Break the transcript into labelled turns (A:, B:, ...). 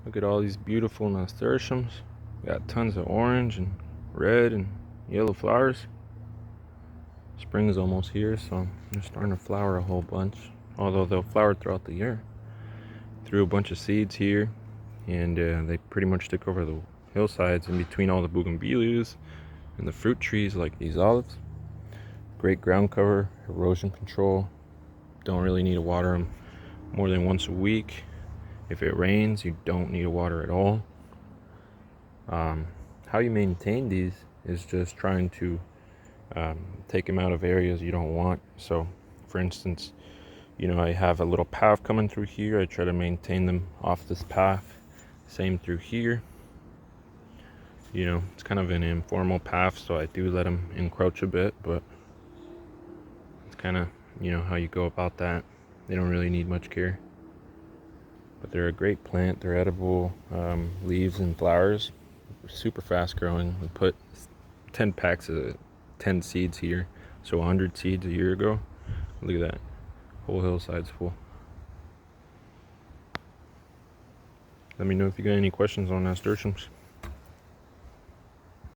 A: Look at all these beautiful nasturtiums. Got tons of orange and red and yellow flowers. Spring is almost here, so they're starting to flower a whole bunch. Although they'll flower throughout the year. Threw a bunch of seeds here, and they pretty much took over the hillsides in between all the bougainvilleas and the fruit trees like these olives. Great ground cover, erosion control. Don't really need to water them more than once a week. If it rains, you don't need to water at all. How you maintain these is just trying to take them out of areas you don't want. So, for instance, I have a little path coming through here. I try to maintain them off this path. Same through here. It's kind of an informal path, so I do let them encroach a bit, but it's kind of, how you go about that. They don't really need much care. But they're a great plant. They're edible leaves and flowers. Super fast growing. We put 10 packs of 10 seeds here, so 100 seeds a year ago. Look at that. Whole hillside's full. Let me know if you got any questions on nasturtiums.